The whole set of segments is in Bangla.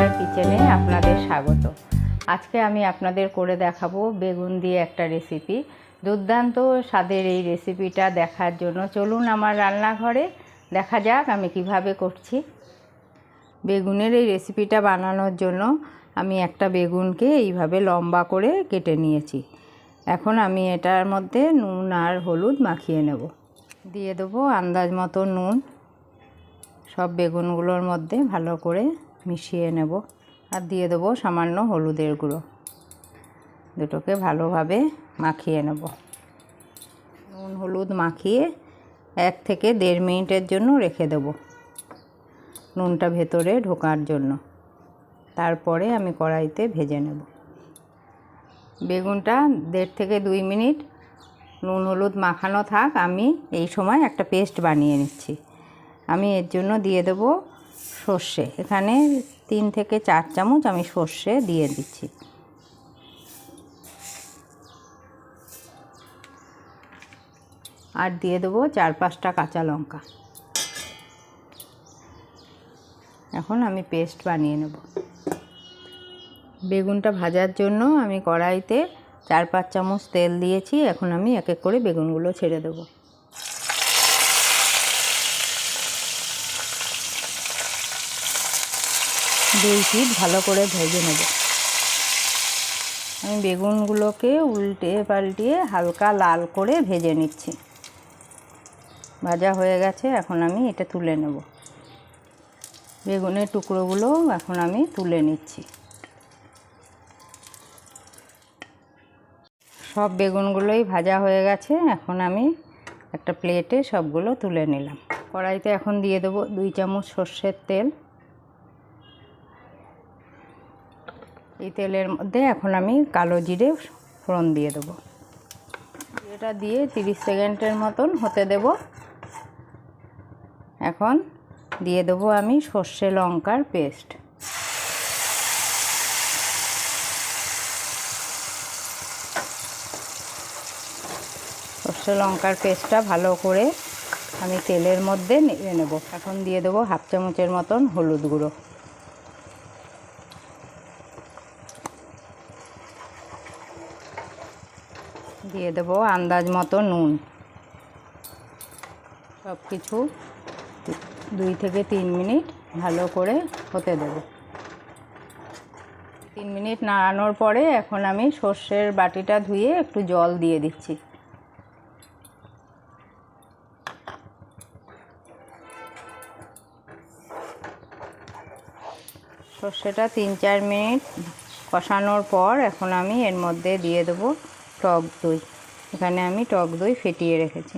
মামাতার কিচেনে আপনাদের স্বাগত। আজকে আমি আপনাদের করে দেখাবো বেগুন দিয়ে একটা রেসিপি। দুর্দান্ত স্বাদের এই রেসিপিটা দেখার জন্য চলুন আমার রান্নাঘরে, দেখা যাক আমি কিভাবে করছি। বেগুনের এই রেসিপিটা বানানোর জন্য আমি একটা বেগুনকে এইভাবে লম্বা করে কেটে নিয়েছি। এখন আমি এটার মধ্যে নুন আর হলুদ মাখিয়ে নেব। দিয়ে দেবো আন্দাজ মতো নুন, সব বেগুনগুলোর মধ্যে ভালো করে মিশিয়ে নেব। আর দিয়ে দেবো সামান্য হলুদের গুঁড়ো, দুটোকে ভালোভাবে মাখিয়ে নেব। নুন হলুদ মাখিয়ে 1 থেকে 1.5 মিনিটের জন্য রেখে দেব, নুনটা ভেতরে ঢোকার জন্য। তারপরে আমি কড়াইতে ভেজে নেব। বেগুনটা 1.5 থেকে 2 মিনিট নুন হলুদ মাখানো থাক, আমি এই সময় একটা পেস্ট বানিয়ে নিচ্ছি। আমি এর জন্য দিয়ে দেব সর্ষে। এখানে 3 থেকে 4 চামচ আমি সর্ষে দিয়ে দিচ্ছি। আর দিয়ে দেবো 4-5টা কাঁচা লঙ্কা। এখন আমি পেস্ট বানিয়ে নেব। বেগুনটা ভাজার জন্য আমি কড়াইতে 4-5 চামচ তেল দিয়েছি। এখন আমি এক এক করে বেগুনগুলো ছেড়ে দেবো। দুই পিঠ ভালো করে ভেজে নেব। আমি বেগুনগুলোকে উল্টে পাল্টিয়ে হালকা লাল করে ভেজে নিচ্ছি। ভাজা হয়ে গেছে, এখন আমি এটা তুলে নেব। বেগুনের টুকরোগুলো এখন আমি তুলে নিচ্ছি। সব বেগুনগুলোই ভাজা হয়ে গেছে, এখন আমি একটা প্লেটে সবগুলো তুলে নিলাম। কড়াইতে এখন দিয়ে দেবো 2 চামচ সর্ষের তেল। এই তেলের মধ্যে এখন আমি কালো জিরে ফোড়ন দিয়ে দেবো। এটা দিয়ে 30 সেকেন্ডের মতন হতে দেব। এখন দিয়ে দেবো আমি সর্ষে লঙ্কার পেস্ট। সর্ষে লঙ্কার পেস্টটা ভালো করে আমি তেলের মধ্যে নেড়ে নেব। এখন দিয়ে দেবো 1/2 চামচের মতন হলুদ গুঁড়ো। দিয়ে দেবো আন্দাজ মতো নুন। সব কিছু 2 থেকে 3 মিনিট ভালো করে হতে দেব। 3 মিনিট নাড়ানোর পরে এখন আমি সর্ষের বাটিটা ধুয়ে একটু জল দিয়ে দিচ্ছি। সর্ষেটা 3-4 মিনিট কষানোর পর এখন আমি এর মধ্যে দিয়ে দেবো টক দই। এখানে আমি টক দই ফেটিয়ে রেখেছি।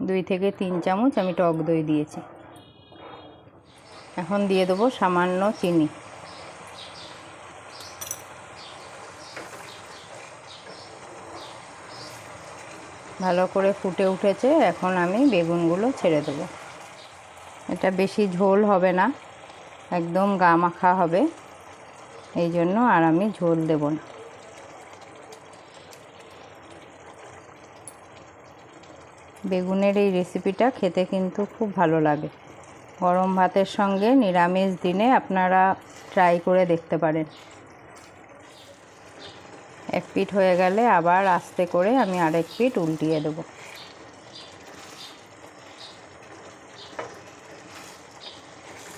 2 থেকে 3 চামচ আমি টক দই দিয়েছি। এখন দিয়ে দেবো সামান্য চিনি। ভালো করে ফুটে উঠেছে, এখন আমি বেগুনগুলো ছেড়ে দেবো। এটা বেশি ঝোল হবে না, একদম গা মাখা হবে, এই জন্য আর আমি ঝোল দেব না। বেগুনের এই রেসিপিটা খেতে কিন্তু খুব ভালো লাগে। গরম ভাতের সঙ্গে নিরামিষ দিনে আপনারা ট্রাই করে দেখতে পারেন। এক পিঠ হয়ে গেলে আবার আস্তে করে আমি আরেক পিঠ উল্টিয়ে দেব।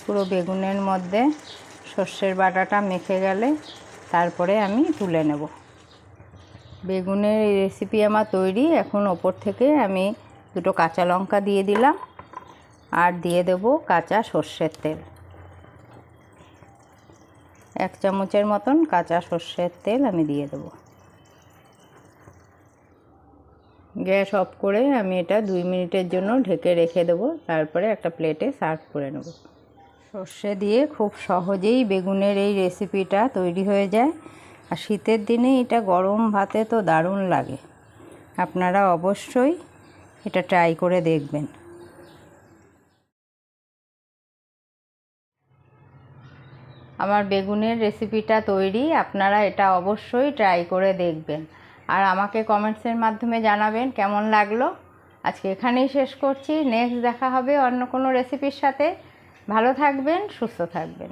পুরো বেগুনের মধ্যে সর্ষের বাটাটা মেখে গেলে তারপরে আমি তুলে নেব। বেগুনের এই রেসিপি আমার তৈরি। এখন ওপর থেকে আমি 2টো কাঁচা লঙ্কা দিয়ে দিলাম আর দিয়ে দেব কাঁচা সর্ষের তেল। 1 চামচের মতন কাঁচা সর্ষের তেল আমি দিয়ে দেব। গ্যাস অফ করে আমি এটা 2 মিনিটের জন্য ঢেকে রেখে দেব। তারপরে একটা প্লেটে সার্ভ করে নেব। সর্ষে দিয়ে খুব সহজেই বেগুনের এই রেসিপিটা তৈরি হয়ে যায়। আর শীতের দিনে এটা গরম ভাতে তো দারুণ লাগে। আপনারা অবশ্যই এটা ট্রাই করে দেখবেন। আমার বেগুনের রেসিপিটা তৈরি, আপনারা এটা অবশ্যই ট্রাই করে দেখবেন। আর আমাকে কমেন্টসের মাধ্যমে জানাবেন কেমন লাগলো। আজকে এখানেই শেষ করছি। নেক্সট দেখা হবে অন্য কোনো রেসিপির সাথে। ভালো থাকবেন, সুস্থ থাকবেন।